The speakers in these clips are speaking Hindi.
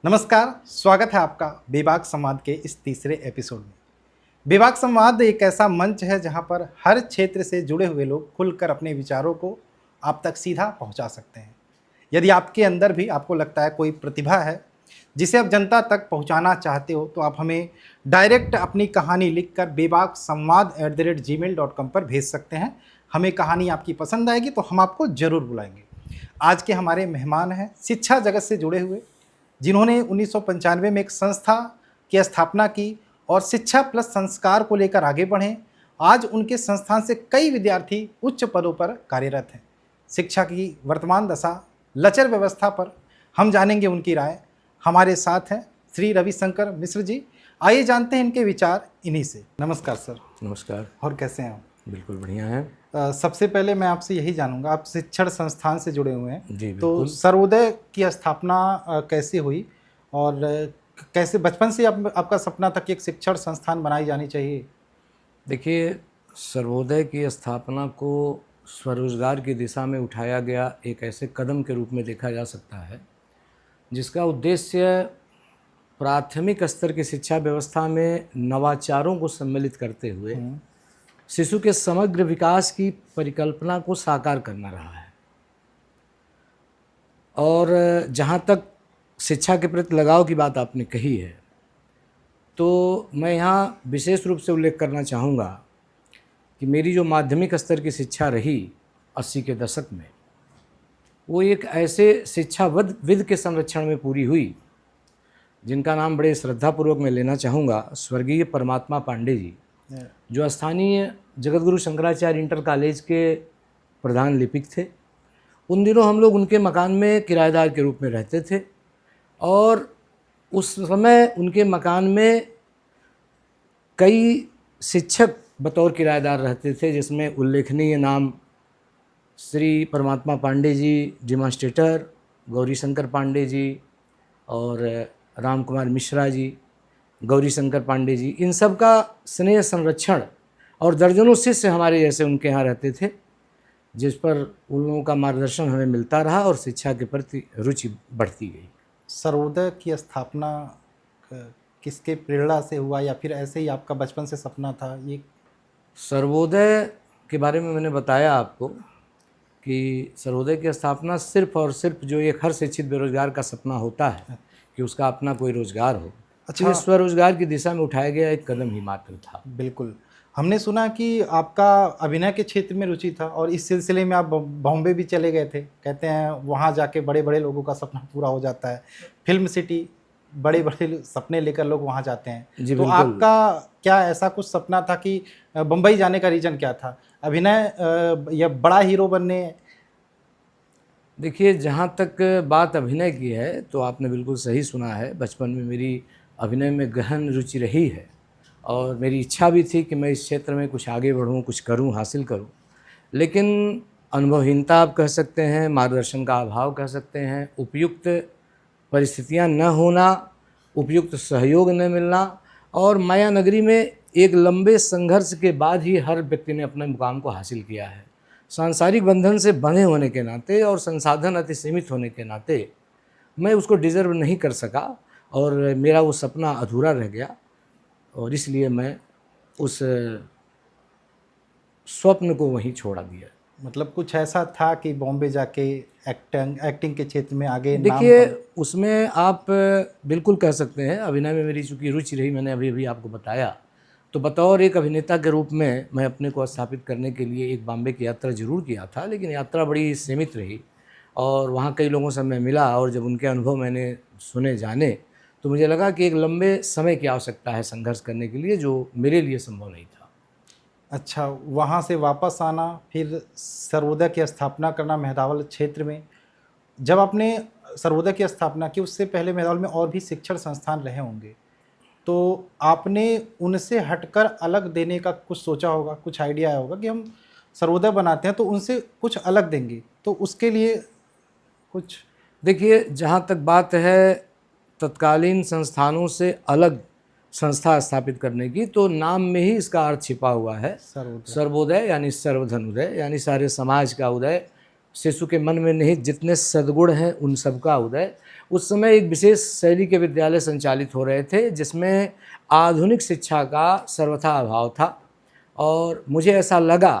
नमस्कार, स्वागत है आपका बेबाक संवाद के इस तीसरे एपिसोड में। बेबाक संवाद एक ऐसा मंच है जहां पर हर क्षेत्र से जुड़े हुए लोग खुलकर अपने विचारों को आप तक सीधा पहुंचा सकते हैं। यदि आपके अंदर भी आपको लगता है कोई प्रतिभा है जिसे आप जनता तक पहुंचाना चाहते हो, तो आप हमें डायरेक्ट अपनी कहानी लिखकर bebaksambad@gmail.com पर भेज सकते हैं। हमें कहानी आपकी पसंद आएगी तो हम आपको ज़रूर बुलाएंगे। आज के हमारे मेहमान हैं शिक्षा जगत से जुड़े हुए, जिन्होंने 1995 में एक संस्था की स्थापना की और शिक्षा प्लस संस्कार को लेकर आगे बढ़े। आज उनके संस्थान से कई विद्यार्थी उच्च पदों पर कार्यरत हैं। शिक्षा की वर्तमान दशा, लचर व्यवस्था पर हम जानेंगे उनकी राय। हमारे साथ हैं श्री रविशंकर मिश्र जी। आइए जानते हैं इनके विचार इन्हीं से। नमस्कार सर। नमस्कार। और कैसे हैं आप? बिल्कुल बढ़िया है। सबसे पहले मैं आपसे यही जानूंगा, आप शिक्षण संस्थान से जुड़े हुए हैं, जी तो बिल्कुल। सर्वोदय की स्थापना कैसे हुई और कैसे बचपन से आपका सपना था कि एक शिक्षण संस्थान बनाई जानी चाहिए? देखिए, सर्वोदय की स्थापना को स्वरोजगार की दिशा में उठाया गया एक ऐसे कदम के रूप में देखा जा सकता है जिसका उद्देश्य प्राथमिक स्तर की शिक्षा व्यवस्था में नवाचारों को सम्मिलित करते हुए शिशु के समग्र विकास की परिकल्पना को साकार करना रहा है। और जहाँ तक शिक्षा के प्रति लगाव की बात आपने कही है, तो मैं यहाँ विशेष रूप से उल्लेख करना चाहूँगा कि मेरी जो माध्यमिक स्तर की शिक्षा रही 80 के दशक में, वो एक ऐसे शिक्षाविद के संरक्षण में पूरी हुई जिनका नाम बड़े श्रद्धापूर्वक मैं लेना चाहूँगा, स्वर्गीय परमात्मा पांडे जी, जो स्थानीय जगतगुरु शंकराचार्य इंटर कॉलेज के प्रधान लिपिक थे। उन दिनों हम लोग उनके मकान में किराएदार के रूप में रहते थे और उस समय उनके मकान में कई शिक्षक बतौर किराएदार रहते थे, जिसमें उल्लेखनीय नाम श्री परमात्मा पांडे जी डेमोन्स्ट्रेटर, गौरी शंकर पांडे जी और राम कुमार मिश्रा जी, गौरी शंकर पांडे जी, इन सब का स्नेह संरक्षण और दर्जनों शिष्य हमारे जैसे उनके यहाँ रहते थे, जिस पर उन लोगों का मार्गदर्शन हमें मिलता रहा और शिक्षा के प्रति रुचि बढ़ती गई। सर्वोदय की स्थापना किसके प्रेरणा से हुआ या फिर ऐसे ही आपका बचपन से सपना था ये? सर्वोदय के बारे में मैंने बताया आपको कि सर्वोदय की स्थापना सिर्फ और सिर्फ जो एक हर शिक्षित बेरोजगार का सपना होता है कि उसका अपना कोई रोजगार हो, अच्छा, ये स्वरोजगार की दिशा में उठाया गया एक कदम ही मात्र था। बिल्कुल। हमने सुना कि आपका अभिनय के क्षेत्र में रुचि था और इस सिलसिले में आप बॉम्बे भी चले गए थे। कहते हैं वहाँ जाके बड़े-बड़े लोगों का सपना पूरा हो जाता है। फिल्म सिटी, बड़े-बड़े सपने लेकर लोग वहाँ जाते हैं। जी तो बिल्कुल। आपका क्या ऐसा कुछ सपना था कि बम्बई जाने का रीज़न क्या था? अभिनय या बड़ा हीरो बनने? देखिए, जहाँ तक बात अभिनय की है तो आपने बिल्कुल सही सुना है। बचपन में मेरी अभिनय में गहन रुचि रही है और मेरी इच्छा भी थी कि मैं इस क्षेत्र में कुछ आगे बढ़ूँ, कुछ करूँ, हासिल करूँ। लेकिन अनुभवहीनता आप कह सकते हैं, मार्गदर्शन का अभाव कह सकते हैं, उपयुक्त परिस्थितियाँ न होना, उपयुक्त सहयोग न मिलना और माया नगरी में एक लंबे संघर्ष के बाद ही हर व्यक्ति ने अपने मुकाम को हासिल किया है। सांसारिक बंधन से बंधे होने के नाते और संसाधन अति सीमित होने के नाते मैं उसको डिज़र्व नहीं कर सका और मेरा वो सपना अधूरा रह गया और इसलिए मैं उस स्वप्न को वहीं छोड़ा दिया। मतलब कुछ ऐसा था कि बॉम्बे जाके एक्टिंग के क्षेत्र में आगे नाम देखिए, उसमें आप बिल्कुल कह सकते हैं, अभिनय में मेरी चूँकि रुचि रही, मैंने अभी आपको बताया, तो बतौर एक अभिनेता के रूप में मैं अपने को स्थापित करने के लिए एक बॉम्बे की यात्रा ज़रूर किया था, लेकिन यात्रा बड़ी सीमित रही और वहाँ कई लोगों से मैं मिला और जब उनके अनुभव मैंने सुने, जाने, तो मुझे लगा कि एक लंबे समय की आवश्यकता है संघर्ष करने के लिए, जो मेरे लिए संभव नहीं था। अच्छा, वहाँ से वापस आना, फिर सर्वोदय की स्थापना करना मेहदावल क्षेत्र में। जब आपने सर्वोदय की स्थापना की, उससे पहले मेहदावल में और भी शिक्षण संस्थान रहे होंगे, तो आपने उनसे हटकर अलग देने का कुछ सोचा होगा, कुछ आइडिया आया होगा कि हम सर्वोदय बनाते हैं तो उनसे कुछ अलग देंगे, तो उसके लिए कुछ? देखिए, जहाँ तक बात है तत्कालीन संस्थानों से अलग संस्था स्थापित करने की, तो नाम में ही इसका अर्थ छिपा हुआ है। सर्वोदय यानी सर्वधन उदय, यानी सारे समाज का उदय, शिशु के मन में निहित जितने सद्गुण हैं उन सबका उदय। उस समय एक विशेष शैली के विद्यालय संचालित हो रहे थे जिसमें आधुनिक शिक्षा का सर्वथा अभाव था, और मुझे ऐसा लगा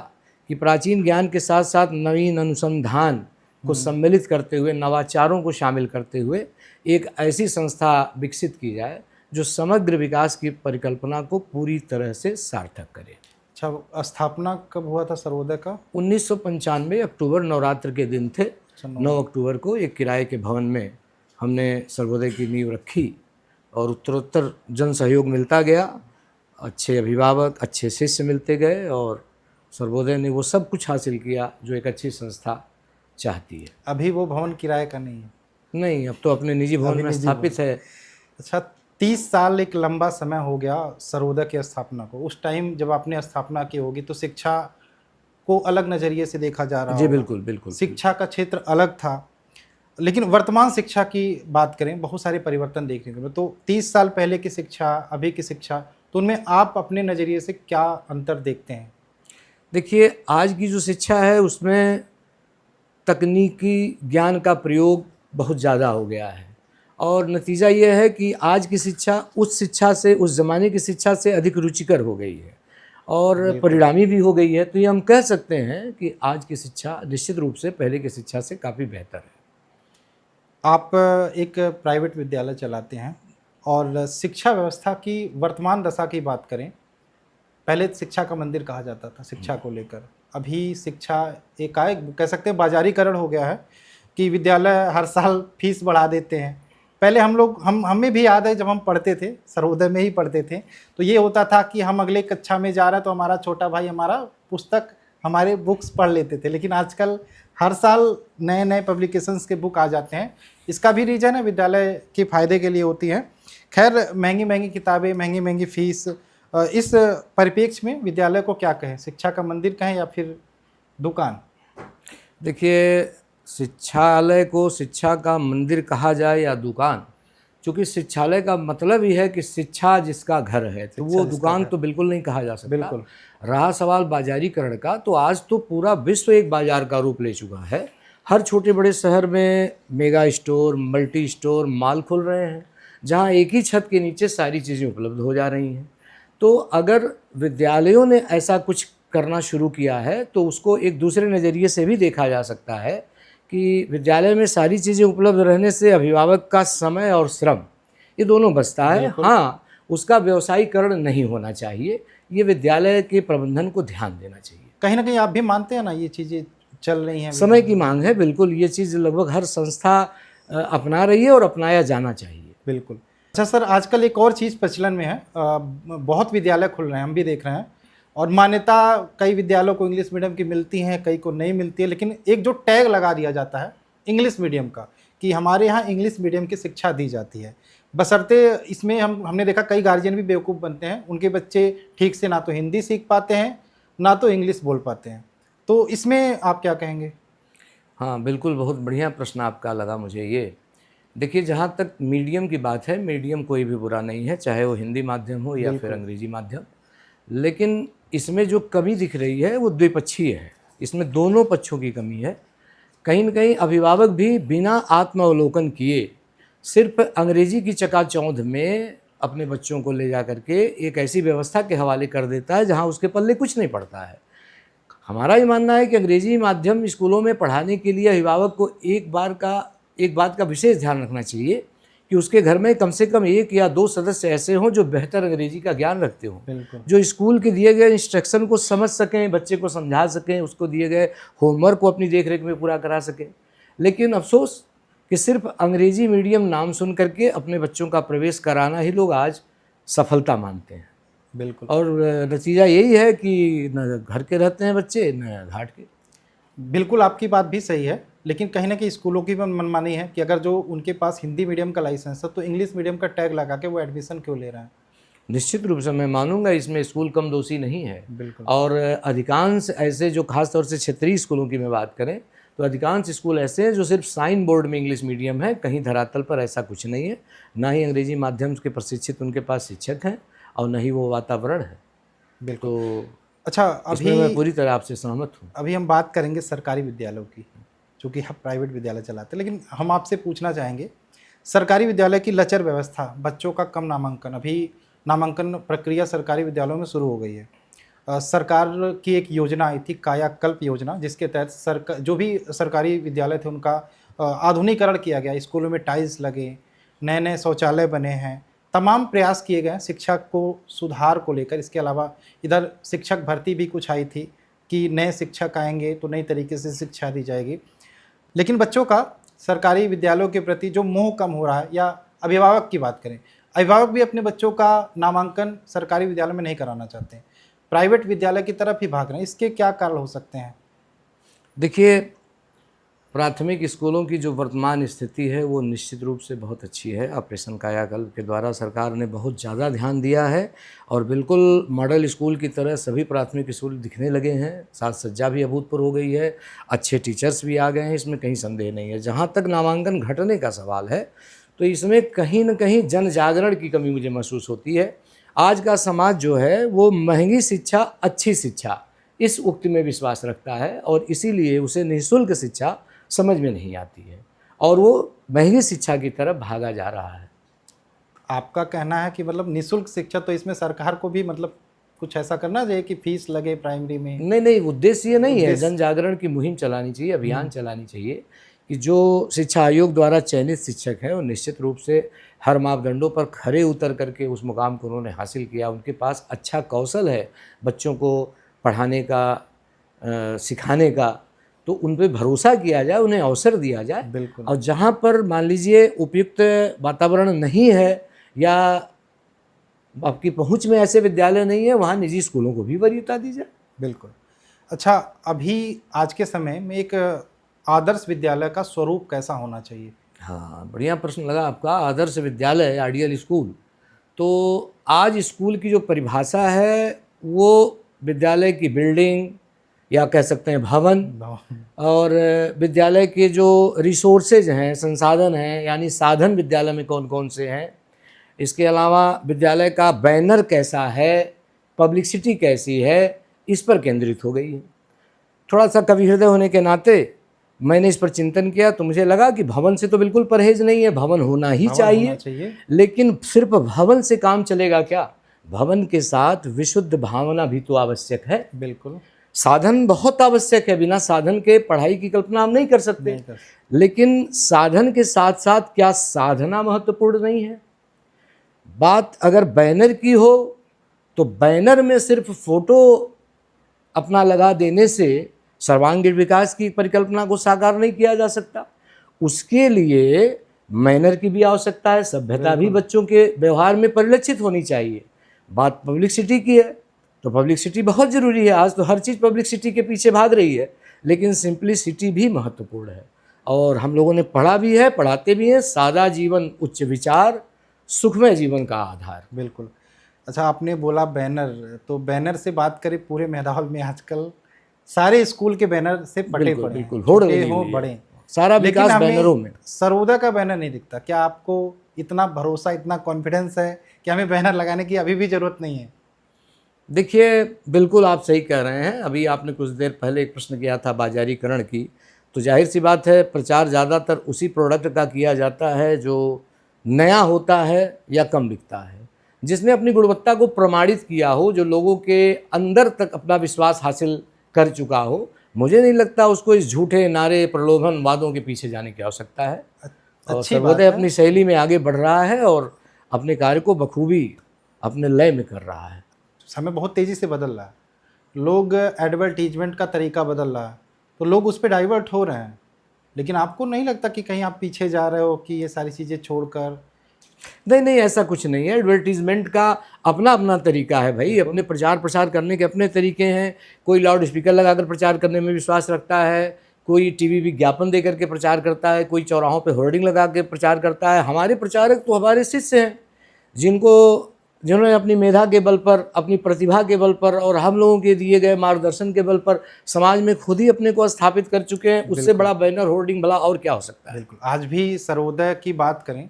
कि प्राचीन ज्ञान के साथ साथ नवीन अनुसंधान को सम्मिलित करते हुए, नवाचारों को शामिल करते हुए एक ऐसी संस्था विकसित की जाए जो समग्र विकास की परिकल्पना को पूरी तरह से सार्थक करे। अच्छा, स्थापना कब हुआ था सर्वोदय का? 1995 अक्टूबर नवरात्र के दिन थे। 9 अक्टूबर को एक किराए के भवन में हमने सर्वोदय की नींव रखी और उत्तरोत्तर जन सहयोग मिलता गया। अच्छे अभिभावक, अच्छे शिष्य मिलते गए और सर्वोदय ने वो सब कुछ हासिल किया जो एक अच्छी संस्था चाहती है। अभी वो भवन किराए का नहीं है? नहीं, अब तो अपने निजी भवन में स्थापित है। अच्छा, 30 साल एक लंबा समय हो गया सर्वोदय की स्थापना को। उस टाइम जब आपने स्थापना की होगी तो शिक्षा को अलग नज़रिए से देखा जा रहा जी होगा। बिल्कुल बिल्कुल। शिक्षा का क्षेत्र अलग था, लेकिन वर्तमान शिक्षा की बात करें, बहुत सारे परिवर्तन देखने को मिले। तो 30 साल पहले की शिक्षा, अभी की शिक्षा, तो उनमें आप अपने नज़रिए से क्या अंतर देखते हैं? देखिए, आज की जो शिक्षा है उसमें तकनीकी ज्ञान का प्रयोग बहुत ज़्यादा हो गया है, और नतीजा ये है कि आज की शिक्षा उस शिक्षा से, उस ज़माने की शिक्षा से अधिक रुचिकर हो गई है और परिणामी भी हो गई है। तो ये हम कह सकते हैं कि आज की शिक्षा निश्चित रूप से पहले की शिक्षा से काफ़ी बेहतर है। आप एक प्राइवेट विद्यालय चलाते हैं और शिक्षा व्यवस्था की वर्तमान दशा की बात करें, पहले शिक्षा का मंदिर कहा जाता था शिक्षा को लेकर। अभी शिक्षा एकाएक कह सकते हैं बाजारीकरण हो गया है कि विद्यालय हर साल फीस बढ़ा देते हैं। पहले हम लोग हमें भी याद है जब हम पढ़ते थे, सर्वोदय में ही पढ़ते थे, तो ये होता था कि हम अगले कक्षा में जा रहे हैं तो हमारा छोटा भाई हमारा पुस्तक, हमारे बुक्स पढ़ लेते थे। लेकिन आजकल हर साल नए नए पब्लिकेशंस के बुक आ जाते हैं। इसका भी रीज़न है विद्यालय के फ़ायदे के लिए होती हैं। खैर, महंगी महंगी किताबें, महंगी महंगी फ़ीस, इस परिप्रेक्ष्य में विद्यालय को क्या कहें, शिक्षा का मंदिर कहें या फिर दुकान? देखिए, शिक्षालय को शिक्षा का मंदिर कहा जाए या दुकान, क्योंकि शिक्षालय का मतलब ही है कि शिक्षा जिसका घर है, तो वो दुकान तो बिल्कुल नहीं कहा जा सकता। बिल्कुल। रहा सवाल बाजारीकरण का, तो आज तो पूरा विश्व एक बाजार का रूप ले चुका है। हर छोटे बड़े शहर में mega store, multi store, mall खुल रहे हैं जहाँ एक ही छत के नीचे सारी चीज़ें उपलब्ध हो जा रही हैं। तो अगर विद्यालयों ने ऐसा कुछ करना शुरू किया है तो उसको एक दूसरे नज़रिए से भी देखा जा सकता है कि विद्यालय में सारी चीज़ें उपलब्ध रहने से अभिभावक का समय और श्रम, ये दोनों बचता है। हाँ, उसका व्यवसायीकरण नहीं होना चाहिए, ये विद्यालय के प्रबंधन को ध्यान देना चाहिए। कहीं ना कहीं आप भी मानते हैं ना, ये चीज़ें चल रही हैं, समय की मांग है, बिल्कुल। ये चीज़ लगभग हर संस्था अपना रही है और अपनाया जाना चाहिए। बिल्कुल। अच्छा सर, आजकल एक और चीज़ प्रचलन में है, बहुत विद्यालय खुल रहे हैं, हम भी देख रहे हैं, और मान्यता कई विद्यालयों को इंग्लिश मीडियम की मिलती हैं, कई को नहीं मिलती है, लेकिन एक जो टैग लगा दिया जाता है इंग्लिश मीडियम का कि हमारे यहाँ इंग्लिश मीडियम की शिक्षा दी जाती है, बशर्ते इसमें हमने देखा कई गार्जियन भी बेवकूफ़ बनते हैं, उनके बच्चे ठीक से ना तो हिंदी सीख पाते हैं ना तो इंग्लिश बोल पाते हैं। तो इसमें आप क्या कहेंगे? हाँ बिल्कुल, बहुत बढ़िया प्रश्न आपका लगा मुझे ये। देखिए, जहाँ तक मीडियम की बात है, मीडियम कोई भी बुरा नहीं है, चाहे वो हिंदी माध्यम हो या फिर अंग्रेजी माध्यम, लेकिन इसमें जो कमी दिख रही है वो द्विपक्षीय है। इसमें दोनों पक्षों की कमी है। कहीं न कहीं अभिभावक भी बिना आत्मावलोकन किए सिर्फ अंग्रेजी की चकाचौंध में अपने बच्चों को ले जा करके एक ऐसी व्यवस्था के हवाले कर देता है जहाँ उसके पल्ले कुछ नहीं पड़ता है। हमारा ये मानना है कि अंग्रेजी माध्यम स्कूलों में पढ़ाने के लिए अभिभावक को एक बात का विशेष ध्यान रखना चाहिए कि उसके घर में कम से कम 1 या 2 सदस्य ऐसे हों जो बेहतर अंग्रेजी का ज्ञान रखते हों, जो स्कूल के दिए गए इंस्ट्रक्शन को समझ सकें, बच्चे को समझा सकें, उसको दिए गए होमवर्क को अपनी देखरेख में पूरा करा सकें। लेकिन अफसोस कि सिर्फ अंग्रेजी मीडियम नाम सुन करके अपने बच्चों का प्रवेश कराना ही लोग आज सफलता मानते हैं। बिल्कुल। और नतीजा यही है कि न घर के रहते हैं बच्चे, न घाट के। बिल्कुल, आपकी बात भी सही है, लेकिन कहीं ना कहीं स्कूलों की भी मनमानी है कि अगर जो उनके पास हिंदी मीडियम का लाइसेंस है तो इंग्लिश मीडियम का टैग लगा के वो एडमिशन क्यों ले रहे हैं? निश्चित रूप से मैं मानूंगा इसमें स्कूल कम दोषी नहीं है। बिल्कुल। और अधिकांश ऐसे जो खास तौर से क्षेत्रीय स्कूलों की मैं बात करें तो अधिकांश स्कूल ऐसे हैं जो सिर्फ साइन बोर्ड में इंग्लिश मीडियम है, कहीं धरातल पर ऐसा कुछ नहीं है। ना ही अंग्रेजी माध्यम के प्रशिक्षित उनके पास शिक्षक हैं और न ही वो वातावरण है। बिल्कुल। तो अच्छा, अभी मैं पूरी तरह आपसे सहमत हूँ। अभी हम बात करेंगे सरकारी विद्यालयों की। चूँकि आप प्राइवेट विद्यालय चलाते हैं, लेकिन हम आपसे पूछना चाहेंगे, सरकारी विद्यालय की लचर व्यवस्था, बच्चों का कम नामांकन, अभी नामांकन प्रक्रिया सरकारी विद्यालयों में शुरू हो गई है। सरकार की एक योजना आई थी, कायाकल्प योजना, जिसके तहत जो भी सरकारी विद्यालय थे उनका आधुनिकीकरण किया गया। स्कूलों में टाइल्स लगे, नए नए शौचालय बने हैं, तमाम प्रयास किए गए हैं शिक्षा को सुधार को लेकर। इसके अलावा इधर शिक्षक भर्ती भी कुछ आई थी कि नए शिक्षक आएंगे तो नई तरीके से शिक्षा दी जाएगी। लेकिन बच्चों का सरकारी विद्यालयों के प्रति जो मोह कम हो रहा है, या अभिभावक की बात करें, अभिभावक भी अपने बच्चों का नामांकन सरकारी विद्यालय में नहीं कराना चाहते हैं, प्राइवेट विद्यालय की तरफ ही भाग रहे हैं। इसके क्या कारण हो सकते हैं? देखिए, प्राथमिक स्कूलों की जो वर्तमान स्थिति है वो निश्चित रूप से बहुत अच्छी है। ऑपरेशन कायाकल्प के द्वारा सरकार ने बहुत ज़्यादा ध्यान दिया है और बिल्कुल मॉडल स्कूल की तरह सभी प्राथमिक स्कूल दिखने लगे हैं। साज सज्जा भी अभूतपूर्व हो गई है, अच्छे टीचर्स भी आ गए हैं, इसमें कहीं संदेह नहीं है। जहाँ तक नामांकन घटने का सवाल है तो इसमें कहीं न कहीं जन जागरण की कमी मुझे महसूस होती है। आज का समाज जो है वो महंगी शिक्षा, अच्छी शिक्षा, इस उक्ति में विश्वास रखता है और इसीलिए उसे निःशुल्क शिक्षा समझ में नहीं आती है और वो महंगी शिक्षा की तरफ भागा जा रहा है। आपका कहना है कि मतलब निःशुल्क शिक्षा, तो इसमें सरकार को भी मतलब कुछ ऐसा करना चाहिए कि फीस लगे प्राइमरी में? नहीं, उद्देश्य ये नहीं है। जन जागरण की मुहिम चलानी चाहिए, अभियान चलानी चाहिए कि जो शिक्षा आयोग द्वारा चयनित शिक्षक हैं वो निश्चित रूप से हर मापदंडों पर खरे उतर करके उस मुकाम को उन्होंने हासिल किया। उनके पास अच्छा कौशल है बच्चों को पढ़ाने का, सिखाने का, तो उन पे भरोसा किया जाए, उन्हें अवसर दिया जाए। बिल्कुल। और जहाँ पर मान लीजिए उपयुक्त वातावरण नहीं है या आपकी पहुँच में ऐसे विद्यालय नहीं है, वहाँ निजी स्कूलों को भी वरीयता दी जाए। बिल्कुल। अच्छा, अभी आज के समय में एक आदर्श विद्यालय का स्वरूप कैसा होना चाहिए? हाँ, बढ़िया प्रश्न लगा आपका। आदर्श विद्यालय, आइडियल स्कूल, तो आज स्कूल की जो परिभाषा है वो विद्यालय की बिल्डिंग या कह सकते हैं भवन, और विद्यालय के जो रिसोर्सेज हैं, संसाधन हैं, यानी साधन विद्यालय में कौन कौन से हैं, इसके अलावा विद्यालय का बैनर कैसा है, पब्लिसिटी कैसी है, इस पर केंद्रित हो गई है। थोड़ा सा कवि हृदय होने के नाते मैंने इस पर चिंतन किया तो मुझे लगा कि भवन से तो बिल्कुल परहेज नहीं है, भवन होना ही चाहिए। लेकिन सिर्फ भवन से काम चलेगा क्या? भवन के साथ विशुद्ध भावना भी तो आवश्यक है। बिल्कुल। साधन बहुत आवश्यक है, बिना साधन के पढ़ाई की कल्पना हम नहीं कर सकते। लेकिन साधन के साथ साथ क्या साधना महत्वपूर्ण नहीं है? बात अगर बैनर की हो तो बैनर में सिर्फ फोटो अपना लगा देने से सर्वांगीण विकास की परिकल्पना को साकार नहीं किया जा सकता। उसके लिए मैनर की भी आवश्यकता है, सभ्यता भी बच्चों के व्यवहार में परिलक्षित होनी चाहिए। बात पब्लिसिटी की है तो पब्लिसिटी बहुत ज़रूरी है। आज तो हर चीज़ पब्लिसिटी के पीछे भाग रही है, लेकिन सिंप्लिसिटी भी महत्वपूर्ण है। और हम लोगों ने पढ़ा भी है, पढ़ाते भी हैं, सादा जीवन उच्च विचार, सुखमय जीवन का आधार। बिल्कुल। अच्छा, आपने बोला बैनर, तो बैनर से बात करें, पूरे मैदान में आजकल सारे स्कूल के बैनर से पटे पड़े, बिल्कुल छोटे हो बड़े, सारा विकास बैनरों में। सर्वोदय का बैनर नहीं दिखता। क्या आपको इतना भरोसा, इतना कॉन्फिडेंस है कि हमें बैनर लगाने की अभी भी ज़रूरत नहीं है? देखिए, बिल्कुल आप सही कह रहे हैं। अभी आपने कुछ देर पहले एक प्रश्न किया था बाजारीकरण की, तो जाहिर सी बात है प्रचार ज़्यादातर उसी प्रोडक्ट का किया जाता है जो नया होता है या कम बिकता है, जिसने अपनी गुणवत्ता को प्रमाणित किया हो, जो लोगों के अंदर तक अपना विश्वास हासिल कर चुका हो। मुझे नहीं लगता उसको इस झूठे नारे, प्रलोभन, वादों के पीछे जाने की आवश्यकता है। और सर्वोदय अपनी शैली में आगे बढ़ रहा है और अपने कार्य को बखूबी अपने लय में कर रहा है। समय बहुत तेज़ी से बदल रहा है, लोग एडवर्टीजमेंट का तरीका बदल रहा है, तो लोग उस पर डाइवर्ट हो रहे हैं। लेकिन आपको नहीं लगता कि कहीं आप पीछे जा रहे हो कि ये सारी चीज़ें छोड़कर? नहीं, ऐसा कुछ नहीं है। एडवर्टीजमेंट का अपना अपना तरीका है भाई, अपने प्रचार प्रसार करने के अपने तरीके हैं। कोई लाउड स्पीकर लगाकर प्रचार करने में विश्वास रखता है, कोई टीवी विज्ञापन देकर के प्रचार करता है, कोई चौराहों पे होर्डिंग लगा के प्रचार करता है। हमारे प्रचारक तो हमारे शिष्य हैं, जिन्होंने अपनी मेधा के बल पर, अपनी प्रतिभा के बल पर और हम लोगों के दिए गए मार्गदर्शन के बल पर समाज में खुद ही अपने को स्थापित कर चुके हैं। उससे बड़ा बैनर, होर्डिंग भला और क्या हो सकता है? बिल्कुल। आज भी सर्वोदय की बात करें,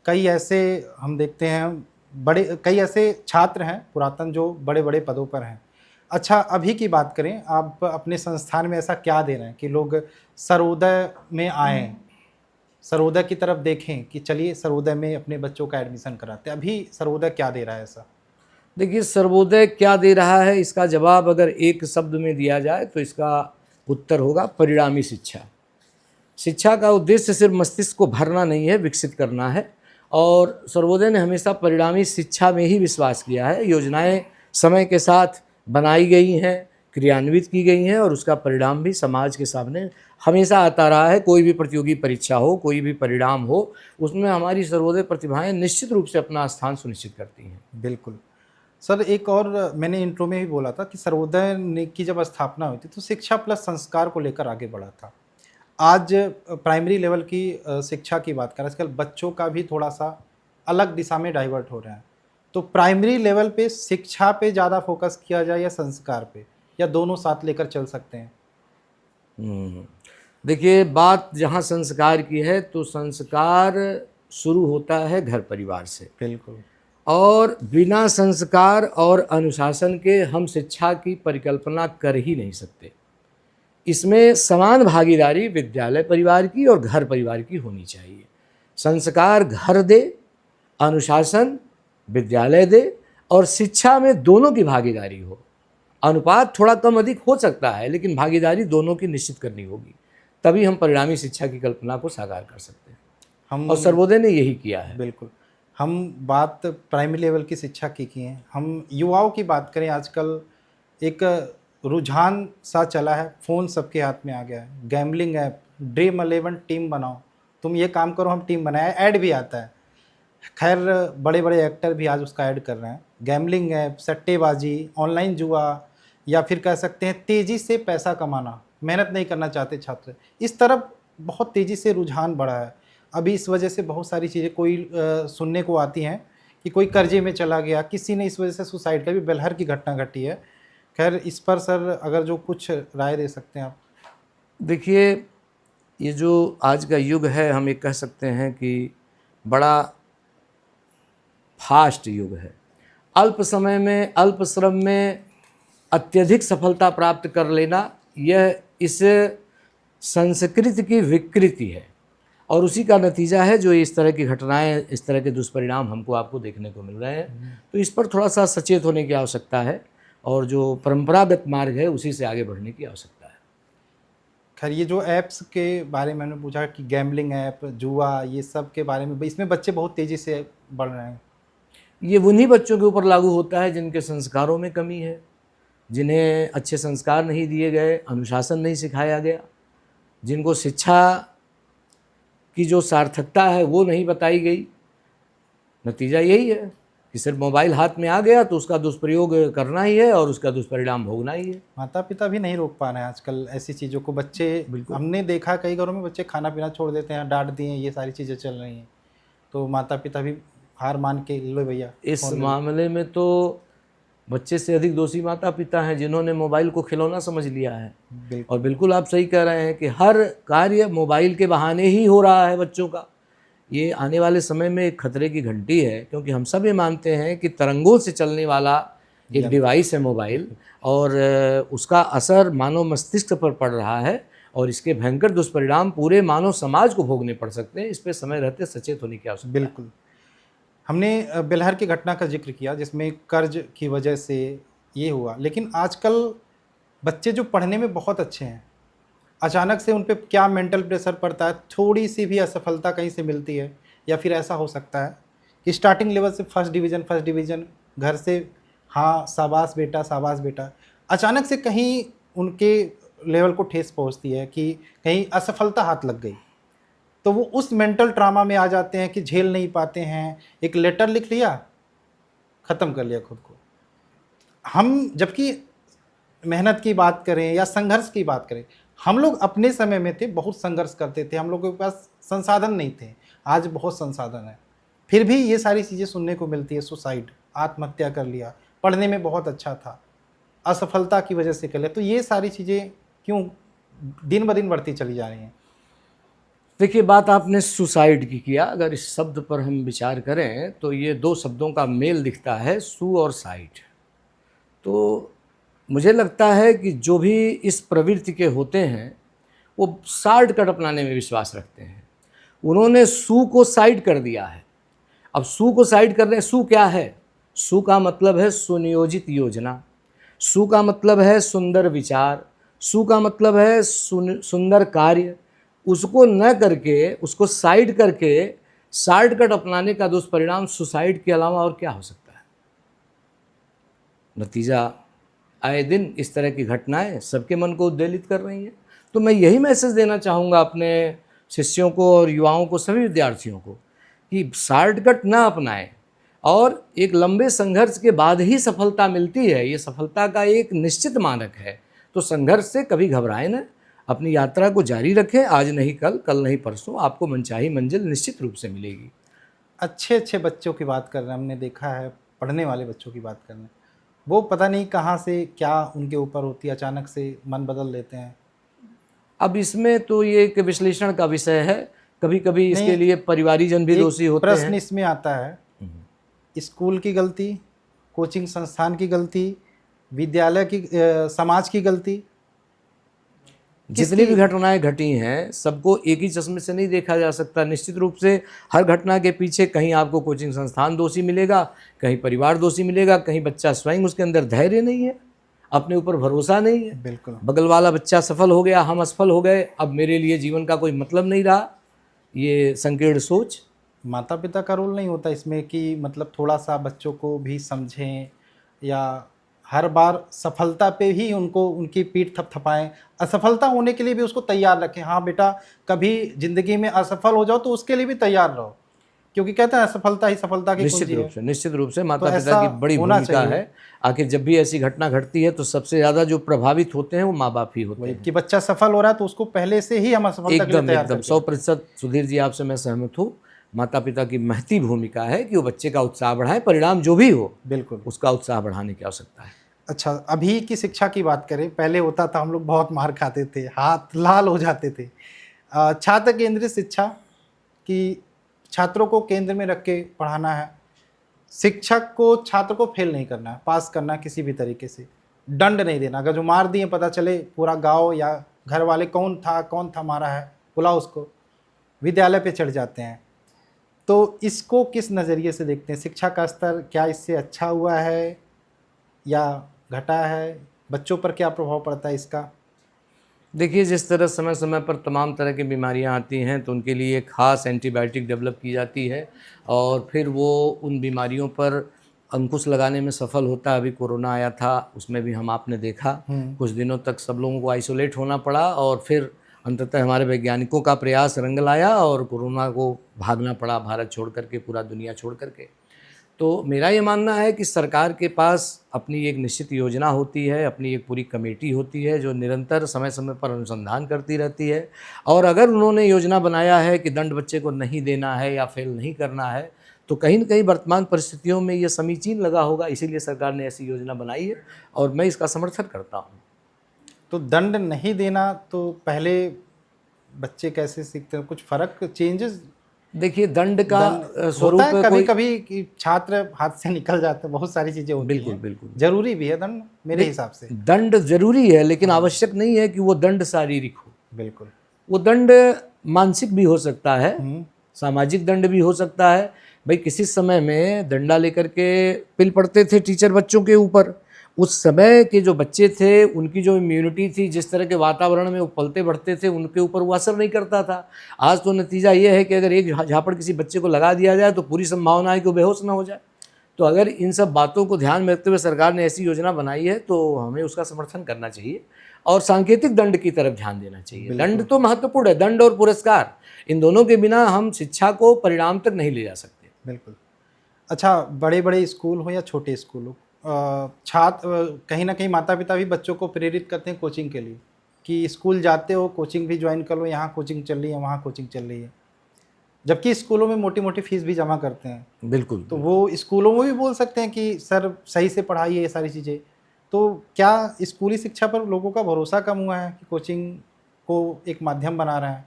कई ऐसे हम देखते हैं, कई ऐसे छात्र हैं पुरातन जो बड़े बड़े पदों पर हैं। अच्छा, अभी की बात करें, आप अपने संस्थान में ऐसा क्या दे रहे हैं कि लोग सर्वोदय में आएँ, सर्वोदय की तरफ देखें कि चलिए सर्वोदय में अपने बच्चों का एडमिशन कराते हैं। अभी सर्वोदय क्या दे रहा है ऐसा? देखिए, सर्वोदय क्या दे रहा है, इसका जवाब अगर एक शब्द में दिया जाए तो इसका उत्तर होगा परिणामी शिक्षा। शिक्षा का उद्देश्य सिर्फ मस्तिष्क को भरना नहीं है, विकसित करना है। और सर्वोदय ने हमेशा परिणामी शिक्षा में ही विश्वास किया है। योजनाएं समय के साथ बनाई गई हैं, क्रियान्वित की गई हैं और उसका परिणाम भी समाज के सामने हमेशा आता रहा है। कोई भी प्रतियोगी परीक्षा हो, कोई भी परिणाम हो, उसमें हमारी सर्वोदय प्रतिभाएं निश्चित रूप से अपना स्थान सुनिश्चित करती हैं। बिल्कुल। सर, एक और मैंने इंट्रो में भी बोला था कि सर्वोदय ने की जब स्थापना हुई थी तो शिक्षा प्लस संस्कार को लेकर आगे बढ़ा था। आज प्राइमरी लेवल की शिक्षा की बात करें, आजकल बच्चों का भी थोड़ा-सा अलग दिशा में डाइवर्ट हो रहे हैं। तो प्राइमरी लेवल पे शिक्षा पे ज़्यादा फ़ोकस किया जाए या संस्कार पे, या दोनों साथ लेकर चल सकते हैं? देखिए, बात जहाँ संस्कार की है तो संस्कार शुरू होता है घर परिवार से। बिल्कुल। और बिना संस्कार और अनुशासन के हम शिक्षा की परिकल्पना कर ही नहीं सकते। इसमें समान भागीदारी विद्यालय परिवार की और घर परिवार की होनी चाहिए। संस्कार घर दे, अनुशासन विद्यालय दे और शिक्षा में दोनों की भागीदारी हो। अनुपात थोड़ा कम अधिक हो सकता है, लेकिन भागीदारी दोनों की निश्चित करनी होगी, तभी हम परिणामी शिक्षा की कल्पना को साकार कर सकते हैं। हम और सर्वोदय ने यही किया है। बिल्कुल। हम बात प्राइमरी लेवल की शिक्षा की किए हैं। हम युवाओं की बात करें, आजकल एक रुझान सा चला है, फ़ोन सबके हाथ में आ गया है। गैम्बलिंग ऐप, ड्रीम 11 टीम बनाओ, तुम ये काम करो हम टीम बनाएँ, ऐड भी आता है। खैर बड़े-बड़े एक्टर भी आज उसका ऐड कर रहे हैं। गैम्बलिंग ऐप, सट्टेबाज़ी, ऑनलाइन जुआ, या फिर कह सकते हैं तेज़ी से पैसा कमाना, मेहनत नहीं करना चाहते छात्र। इस तरफ बहुत तेज़ी से रुझान बढ़ा है। अभी इस वजह से बहुत सारी चीज़ें कोई सुनने को आती हैं कि कोई कर्जे में चला गया, किसी ने इस वजह से सुसाइड का भी बेलहर की घटना घटी है। खैर इस पर सर अगर जो कुछ राय दे सकते हैं आप? देखिए, ये जो आज का युग है, हम ये कह सकते हैं कि बड़ा फास्ट युग है। अल्प समय में, अल्प श्रम में अत्यधिक सफलता प्राप्त कर लेना, यह इस संस्कृति की विकृति है और उसी का नतीजा है जो इस तरह की घटनाएं, इस तरह के दुष्परिणाम हमको आपको देखने को मिल रहे हैं। तो इस पर थोड़ा सा सचेत होने की आवश्यकता है और जो परंपरागत मार्ग है उसी से आगे बढ़ने की आवश्यकता है। खैर ये जो ऐप्स के बारे में मैंने पूछा कि गैम्बलिंग ऐप, जुआ, ये सब के बारे में, इसमें बच्चे बहुत तेज़ी से बढ़ रहे हैं। ये उन्हीं बच्चों के ऊपर लागू होता है जिनके संस्कारों में कमी है, जिन्हें अच्छे संस्कार नहीं दिए गए, अनुशासन नहीं सिखाया गया, जिनको शिक्षा की जो सार्थकता है वो नहीं बताई गई। नतीजा यही है कि सिर्फ मोबाइल हाथ में आ गया तो उसका दुष्प्रयोग करना ही है और उसका दुष्परिणाम भोगना ही है। माता पिता भी नहीं रोक पा रहे हैं आजकल ऐसी चीज़ों को। बच्चे, बिल्कुल। हमने देखा कई घरों में बच्चे खाना पीना छोड़ देते हैं, डांट दिए, ये सारी चीज़ें चल रही हैं। तो माता पिता भी हार मान के लो भैया। इस मामले में तो बच्चे से अधिक दोषी माता पिता हैं जिन्होंने मोबाइल को खिलौना समझ लिया है। बिल्कुल। और बिल्कुल आप सही कह रहे हैं कि हर कार्य मोबाइल के बहाने ही हो रहा है बच्चों का। ये आने वाले समय में एक खतरे की घंटी है, क्योंकि हम सब ये मानते हैं कि तरंगों से चलने वाला एक डिवाइस है मोबाइल, और उसका असर मानव मस्तिष्क पर पड़ रहा है और इसके भयंकर दुष्परिणाम पूरे मानव समाज को भोगने पड़ सकते हैं। इस पर समय रहते सचेत होने की आवश्यकता है। बिल्कुल। हमने बेलहर की घटना का जिक्र किया जिसमें कर्ज की वजह से ये हुआ, लेकिन आजकल बच्चे जो पढ़ने में बहुत अच्छे हैं, अचानक से उन पे क्या मेंटल प्रेशर पड़ता है, थोड़ी सी भी असफलता कहीं से मिलती है, या फिर ऐसा हो सकता है कि स्टार्टिंग लेवल से फर्स्ट डिवीज़न घर से, हाँ शाबाश बेटा, अचानक से कहीं उनके लेवल को ठेस पहुंचती है कि कहीं असफलता हाथ लग गई, तो वो उस मेंटल ट्रामा में आ जाते हैं कि झेल नहीं पाते हैं। एक लेटर लिख लिया, ख़त्म कर लिया खुद को। हम जबकि मेहनत की बात करें या संघर्ष की बात करें, हम लोग अपने समय में थे, बहुत संघर्ष करते थे, हम लोगों के पास संसाधन नहीं थे, आज बहुत संसाधन है, फिर भी ये सारी चीज़ें सुनने को मिलती है। सुसाइड, आत्महत्या कर लिया, पढ़ने में बहुत अच्छा था, असफलता की वजह से कर लिया। तो ये सारी चीज़ें क्यों दिन ब दिन बढ़ती चली जा रही हैं? देखिए, बात आपने सुसाइड की किया। अगर इस शब्द पर हम विचार करें तो ये दो शब्दों का मेल दिखता है, सु और साइड। तो मुझे लगता है कि जो भी इस प्रवृत्ति के होते हैं वो शॉर्टकट अपनाने में विश्वास रखते हैं। उन्होंने सू को साइड कर दिया है। अब सू को साइड कर रहे हैं। सू क्या है? सू का मतलब है सुनियोजित योजना, सू का मतलब है सुंदर विचार, सू का मतलब है सुंदर कार्य। उसको न करके, उसको साइड करके शॉर्टकट अपनाने का दुष्परिणाम सुसाइड के अलावा और क्या हो सकता है? नतीजा आए दिन इस तरह की घटनाएं सबके मन को उद्वेलित कर रही हैं। तो मैं यही मैसेज देना चाहूँगा अपने शिष्यों को और युवाओं को, सभी विद्यार्थियों को, कि शॉर्टकट ना अपनाएं और एक लंबे संघर्ष के बाद ही सफलता मिलती है। ये सफलता का एक निश्चित मानक है। तो संघर्ष से कभी घबराएं ना, अपनी यात्रा को जारी रखें। आज नहीं कल, कल नहीं परसों आपको मनचाही मंजिल निश्चित रूप से मिलेगी। अच्छे अच्छे बच्चों की बात कर रहे हैं, हमने देखा है, पढ़ने वाले बच्चों की बात कर रहे हैं, वो पता नहीं कहाँ से क्या उनके ऊपर होती है, अचानक से मन बदल लेते हैं। अब इसमें तो ये एक विश्लेषण का विषय है। कभी कभी इसके नहीं, लिए परिवारीजन भी दोषी होते प्रश्न हैं। इसमें आता है, स्कूल की गलती, कोचिंग संस्थान की गलती, विद्यालय की, समाज की गलती, जितनी भी घटनाएं घटी हैं सबको एक ही चश्मे से नहीं देखा जा सकता। निश्चित रूप से हर घटना के पीछे कहीं आपको कोचिंग संस्थान दोषी मिलेगा, कहीं परिवार दोषी मिलेगा, कहीं बच्चा स्वयं, उसके अंदर धैर्य नहीं है, अपने ऊपर भरोसा नहीं है। बिल्कुल बगल वाला बच्चा सफल हो गया, हम असफल हो गए, अब मेरे लिए जीवन का कोई मतलब नहीं रहा। ये संकीर्ण सोच। माता पिता का रोल नहीं होता इसमें कि मतलब थोड़ा सा बच्चों को भी समझें, या हर बार सफलता पे ही उनको उनकी पीठ थपथपाएं, असफलता होने के लिए भी उसको तैयार रखें। हाँ बेटा, कभी ज़िंदगी में असफल हो जाओ तो उसके लिए भी तैयार रहो, क्योंकि कहते हैं असफलता ही सफलता की कुंजी है। निश्चित रूप से माता तो पिता ऐसा की बड़ी होना भूमिका चाहिए। है। आखिर जब भी ऐसी घटना घटती है तो सबसे ज़्यादा जो प्रभावित होते हैं वो माँ बाप ही होते वही हैं। कि बच्चा सफल हो रहा है तो उसको पहले से ही हम असफलता के लिए एकदम तैयार एकदम करके 100% सुधीर जी, आपसे मैं सहमत हूँ। माता पिता की महती भूमिका है कि वो बच्चे का उत्साह बढ़ाएं, परिणाम जो भी हो बिल्कुल। उसका उत्साह बढ़ाने की आवश्यकता है। अच्छा, अभी की शिक्षा की बात करें, पहले होता था हम लोग बहुत मार खाते थे, हाथ लाल हो जाते थे। छात्र केंद्रित शिक्षा कि छात्रों को केंद्र में रख के पढ़ाना है, शिक्षक को छात्र को फेल नहीं करना है, पास करना है किसी भी तरीके से, दंड नहीं देना। अगर जो मार दिए पता चले पूरा गांव या घर वाले कौन था मारा है, बुलाओ उसको, विद्यालय पे चढ़ जाते हैं। तो इसको किस नज़रिए से देखते हैं? शिक्षा का स्तर क्या इससे अच्छा हुआ है या घटा है? बच्चों पर क्या प्रभाव पड़ता है इसका? देखिए, जिस तरह समय समय पर तमाम तरह की बीमारियां आती हैं तो उनके लिए खास एंटीबायोटिक डेवलप की जाती है और फिर वो उन बीमारियों पर अंकुश लगाने में सफल होता है। अभी कोरोना आया था, उसमें भी हम आपने देखा कुछ दिनों तक सब लोगों को आइसोलेट होना पड़ा और फिर अंततः हमारे वैज्ञानिकों का प्रयास रंग लाया और कोरोना को भागना पड़ा, भारत छोड़ करके, पूरा दुनिया छोड़ करके। तो मेरा ये मानना है कि सरकार के पास अपनी एक निश्चित योजना होती है, अपनी एक पूरी कमेटी होती है जो निरंतर समय समय पर अनुसंधान करती रहती है। और अगर उन्होंने योजना बनाया है कि दंड बच्चे को नहीं देना है या फेल नहीं करना है, तो कहीं न कहीं वर्तमान परिस्थितियों में ये समीचीन लगा होगा, इसीलिए सरकार ने ऐसी योजना बनाई है और मैं इसका समर्थन करता हूँ। तो दंड नहीं देना, तो पहले बच्चे कैसे सीखते हैं? कुछ फ़र्क, चेंजेस? देखिए, दंड का स्वरूप होता है कभी कोई कभी कि छात्र हाथ से निकल जाते हैं, बहुत सारी चीज़ें होती बिल्कुल हैं। बिल्कुल जरूरी भी है दंड मेरे हिसाब से। दंड जरूरी है, लेकिन आवश्यक नहीं है कि वो दंड शारीरिक हो। बिल्कुल। वो दंड मानसिक भी हो सकता है, हम्म। सामाजिक दंड भी हो सकता है। भाई, किसी समय में डंडा लेकर के पिल पड़ते थे टीचर बच्चों के ऊपर। उस समय के जो बच्चे थे उनकी जो इम्यूनिटी थी, जिस तरह के वातावरण में वो पलते बढ़ते थे, उनके ऊपर वो असर नहीं करता था। आज तो नतीजा ये है कि अगर एक झापड़ किसी बच्चे को लगा दिया जाए तो पूरी संभावना है कि वो बेहोश ना हो जाए। तो अगर इन सब बातों को ध्यान में रखते हुए सरकार ने ऐसी योजना बनाई है तो हमें उसका समर्थन करना चाहिए और सांकेतिक दंड की तरफ ध्यान देना चाहिए। दंड तो महत्वपूर्ण है, दंड और पुरस्कार, इन दोनों के बिना हम शिक्षा को परिणाम तक नहीं ले जा सकते। बिल्कुल। अच्छा, बड़े बड़े स्कूल हो या छोटे स्कूल हो, छात्र कहीं ना कहीं माता पिता भी बच्चों को प्रेरित करते हैं कोचिंग के लिए कि स्कूल जाते हो कोचिंग भी ज्वाइन कर लो, यहाँ कोचिंग चल रही है, वहाँ कोचिंग चल रही है, जबकि स्कूलों में मोटी मोटी फीस भी जमा करते हैं। बिल्कुल। तो वो स्कूलों में भी बोल सकते हैं कि सर सही से पढ़ाइए, ये सारी चीज़ें। तो क्या स्कूली शिक्षा पर लोगों का भरोसा कम हुआ है कि कोचिंग को एक माध्यम बना रहे हैं?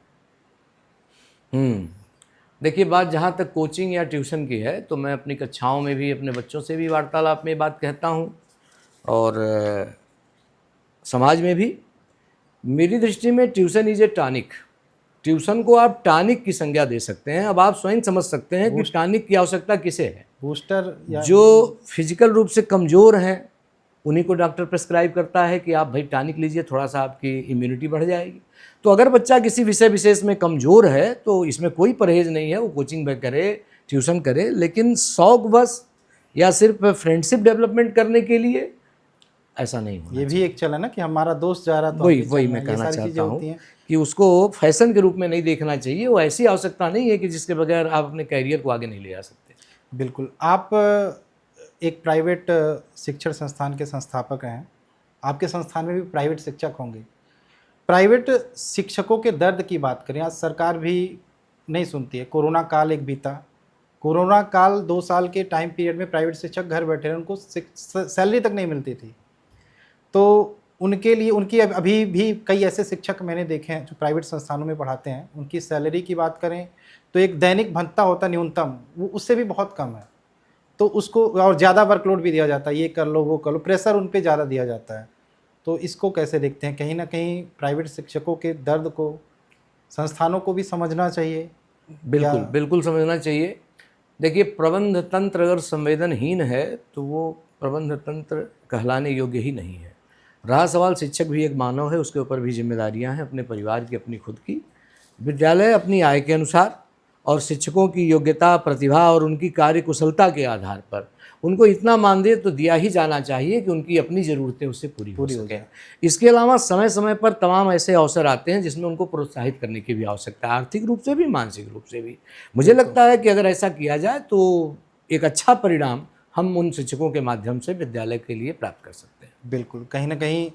देखिए, बात जहाँ तक कोचिंग या ट्यूशन की है तो मैं अपनी कक्षाओं में भी अपने बच्चों से भी वार्तालाप में बात कहता हूँ और समाज में भी। मेरी दृष्टि में tuition is a tonic. Tuition को आप टॉनिक की संज्ञा दे सकते हैं। अब आप स्वयं समझ सकते हैं कि टॉनिक की आवश्यकता किसे है। बूस्टर या जो फिजिकल रूप से कमज़ोर हैं उन्हीं को डॉक्टर प्रेस्क्राइब करता है कि आप भाई टॉनिक लीजिए, थोड़ा सा आपकी इम्यूनिटी बढ़ जाएगी। तो अगर बच्चा किसी विषय विशेष में कमज़ोर है तो इसमें कोई परहेज़ नहीं है, वो कोचिंग में करे, ट्यूशन करे, लेकिन शौकवश या सिर्फ फ्रेंडशिप डेवलपमेंट करने के लिए ऐसा नहीं होना। ये भी एक चलन है ना कि हमारा दोस्त जा रहा तो वही हम भी वही चलना मैं है, ये कहना सारी चाहता चीजें हूँ होती हैं। कि उसको फैशन के रूप में नहीं देखना चाहिए। वो ऐसी आवश्यकता नहीं है कि जिसके बगैर आप अपने कैरियर को आगे नहीं ले जा सकते। बिल्कुल। आप एक प्राइवेट शिक्षण संस्थान के संस्थापक हैं, आपके संस्थान में भी प्राइवेट शिक्षक होंगे। प्राइवेट शिक्षकों के दर्द की बात करें, आज सरकार भी नहीं सुनती है। कोरोना काल एक बीता, कोरोना काल 2 साल के टाइम पीरियड में प्राइवेट शिक्षक घर बैठे रहे, उनको सैलरी तक नहीं मिलती थी। तो उनके लिए उनकी अभी भी कई ऐसे शिक्षक मैंने देखे हैं जो प्राइवेट संस्थानों में पढ़ाते हैं, उनकी सैलरी की बात करें तो एक दैनिक भत्ता होता न्यूनतम, वो उससे भी बहुत कम है। तो उसको और ज़्यादा वर्कलोड भी दिया जाता है, ये कर लो वो कर लो, प्रेशर उन पे ज़्यादा दिया जाता है। तो इसको कैसे देखते हैं? कहीं ना कहीं प्राइवेट शिक्षकों के दर्द को संस्थानों को भी समझना चाहिए। बिल्कुल बिल्कुल समझना चाहिए। देखिए, प्रबंध तंत्र अगर संवेदनहीन है तो वो प्रबंध तंत्र कहलाने योग्य ही नहीं है। रहा सवाल, शिक्षक भी एक मानव है, उसके ऊपर भी जिम्मेदारियां हैं, अपने परिवार की, अपनी खुद की। विद्यालय अपनी आय के अनुसार और शिक्षकों की योग्यता, प्रतिभा और उनकी कार्यकुशलता के आधार पर उनको इतना मानदेय तो दिया ही जाना चाहिए कि उनकी अपनी ज़रूरतें उससे पूरी हो सकें। इसके अलावा समय समय पर तमाम ऐसे अवसर आते हैं जिसमें उनको प्रोत्साहित करने की भी आवश्यकता है, आर्थिक रूप से भी, मानसिक रूप से भी। मुझे लगता है कि अगर ऐसा किया जाए तो एक अच्छा परिणाम हम उन शिक्षकों के माध्यम से विद्यालय के लिए प्राप्त कर सकते हैं। बिल्कुल, कहीं ना कहीं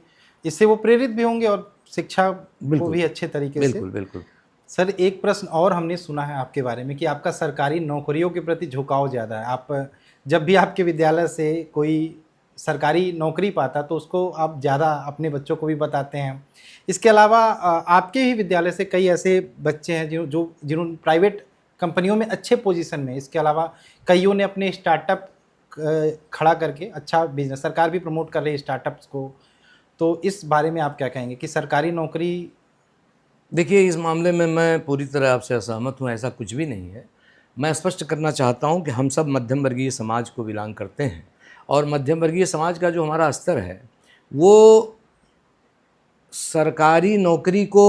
इससे वो प्रेरित भी होंगे और शिक्षा को भी अच्छे तरीके से। बिल्कुल बिल्कुल। सर, एक प्रश्न और हमने सुना है आपके बारे में कि आपका सरकारी नौकरियों के प्रति झुकाव ज़्यादा है। आप जब भी आपके विद्यालय से कोई सरकारी नौकरी पाता तो उसको आप ज़्यादा अपने बच्चों को भी बताते हैं। इसके अलावा आपके ही विद्यालय से कई ऐसे बच्चे हैं जिन्होंने प्राइवेट कंपनियों में अच्छे पोजीशन में, इसके अलावा कईयों ने अपने स्टार्टअप खड़ा करके अच्छा बिजनेस, सरकार भी प्रमोट कर रही है स्टार्टअप्स को। तो इस बारे में आप क्या कहेंगे कि सरकारी नौकरी? देखिए, इस मामले में मैं पूरी तरह आपसे असहमत हूँ। ऐसा कुछ भी नहीं है। मैं स्पष्ट करना चाहता हूँ कि हम सब मध्यम वर्गीय समाज को बिलोंग करते हैं और मध्यम वर्गीय समाज का जो हमारा स्तर है वो सरकारी नौकरी को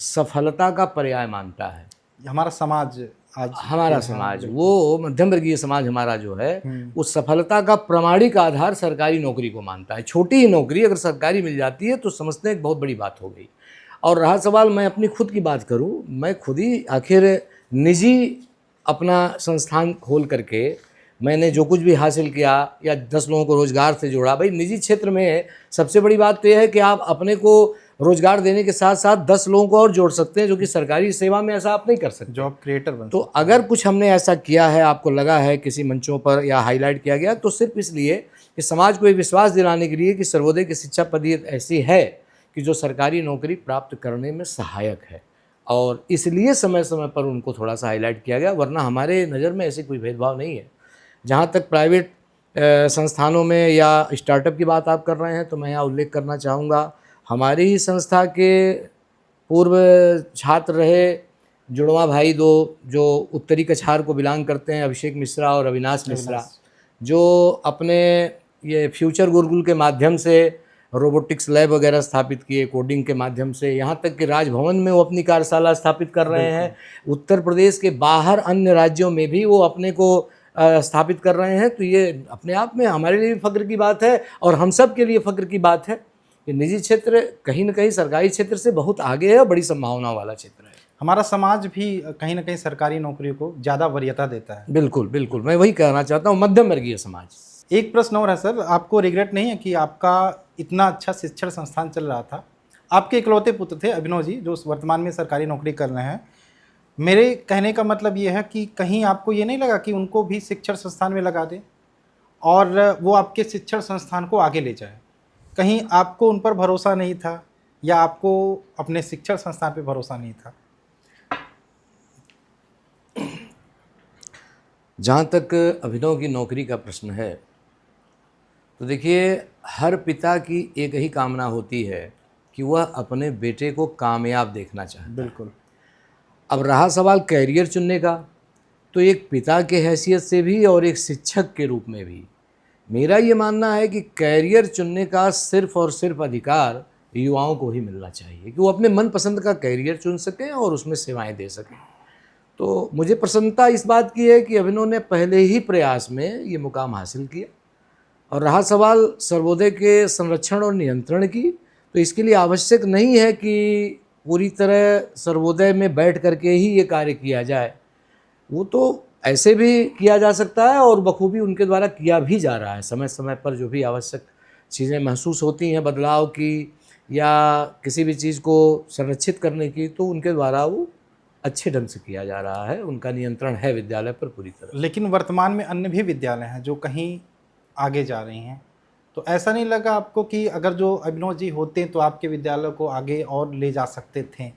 सफलता का पर्याय मानता है। हमारा समाज, आज हमारा समाज, वो मध्यम वर्गीय समाज हमारा जो है उस सफलता का प्रमाणिक आधार सरकारी नौकरी को मानता है। छोटी ही नौकरी अगर सरकारी मिल जाती है तो समझते हैं एक बहुत बड़ी बात हो गई। और रहा सवाल, मैं अपनी खुद की बात करूं, मैं खुद ही आखिर निजी अपना संस्थान खोल करके मैंने जो कुछ भी हासिल किया या 10 लोगों को रोज़गार से जोड़ा। भाई, निजी क्षेत्र में सबसे बड़ी बात तो यह है कि आप अपने को रोज़गार देने के साथ साथ 10 लोगों को और जोड़ सकते हैं, जो कि सरकारी सेवा में ऐसा आप नहीं कर सकते। जॉब क्रिएटर बन तो अगर कुछ हमने ऐसा किया है, आपको लगा है किसी मंचों पर या हाईलाइट किया गया, तो सिर्फ इसलिए कि समाज को ये विश्वास दिलाने के लिए कि सर्वोदय की शिक्षा पद्धति ऐसी है कि जो सरकारी नौकरी प्राप्त करने में सहायक है, और इसलिए समय समय पर उनको थोड़ा सा हाईलाइट किया गया। वरना हमारे नज़र में ऐसे कोई भेदभाव नहीं है। जहाँ तक प्राइवेट संस्थानों में या स्टार्टअप की बात आप कर रहे हैं, तो मैं यहाँ उल्लेख करना चाहूँगा, हमारी ही संस्था के पूर्व छात्र रहे जुड़वा भाई दो, जो उत्तरी कछार को बिलोंग करते हैं, अभिषेक मिश्रा और अविनाश मिश्रा, जो अपने ये फ्यूचर गुरुकुल के माध्यम से रोबोटिक्स लैब वगैरह स्थापित किए, कोडिंग के माध्यम से, यहाँ तक कि राजभवन में वो अपनी कार्यशाला स्थापित कर रहे हैं। उत्तर प्रदेश के बाहर अन्य राज्यों में भी वो अपने को स्थापित कर रहे हैं। तो ये अपने आप में हमारे लिए भी फ़ख्र की बात है और हम सब के लिए फ़ख्र की बात है कि निजी क्षेत्र कहीं ना कहीं सरकारी क्षेत्र से बहुत आगे है और बड़ी संभावनाओं वाला क्षेत्र है। हमारा समाज भी कहीं ना कहीं सरकारी नौकरियों को ज़्यादा वरीयता देता है। बिल्कुल बिल्कुल, मैं वही कहना चाहता हूँ, मध्यम वर्गीय समाज। एक प्रश्न और है सर, आपको रिग्रेट नहीं है कि आपका इतना अच्छा शिक्षण संस्थान चल रहा था, आपके इकलौते पुत्र थे अभिनव जी जो वर्तमान में सरकारी नौकरी कर रहे हैं, मेरे कहने का मतलब ये है कि कहीं आपको ये नहीं लगा कि उनको भी शिक्षण संस्थान में लगा दें और वो आपके शिक्षण संस्थान को आगे ले जाए? कहीं आपको उन पर भरोसा नहीं था या आपको अपने शिक्षण संस्थान पर भरोसा नहीं था? जहाँ तक अभिनव की नौकरी का प्रश्न है, तो देखिए, हर पिता की एक ही कामना होती है कि वह अपने बेटे को कामयाब देखना चाहता है। बिल्कुल। अब रहा सवाल कैरियर चुनने का, तो एक पिता के हैसियत से भी और एक शिक्षक के रूप में भी मेरा ये मानना है कि कैरियर चुनने का सिर्फ और सिर्फ अधिकार युवाओं को ही मिलना चाहिए कि वो अपने मनपसंद का कैरियर चुन सकें और उसमें सेवाएं दे सकें। तो मुझे प्रसन्नता इस बात की है कि अभिनव ने पहले ही प्रयास में ये मुकाम हासिल किया। और रहा सवाल सर्वोदय के संरक्षण और नियंत्रण की, तो इसके लिए आवश्यक नहीं है कि पूरी तरह सर्वोदय में बैठ करके ही ये कार्य किया जाए। वो तो ऐसे भी किया जा सकता है और बखूबी उनके द्वारा किया भी जा रहा है। समय समय पर जो भी आवश्यक चीज़ें महसूस होती हैं बदलाव की या किसी भी चीज़ को संरक्षित करने की, तो उनके द्वारा वो अच्छे ढंग से किया जा रहा है। उनका नियंत्रण है विद्यालय पर पूरी तरह। लेकिन वर्तमान में अन्य भी विद्यालय हैं जो कहीं आगे जा रही हैं, तो ऐसा नहीं लगा आपको कि अगर जो अभिनव जी होते तो आपके विद्यालय को आगे और ले जा सकते थे?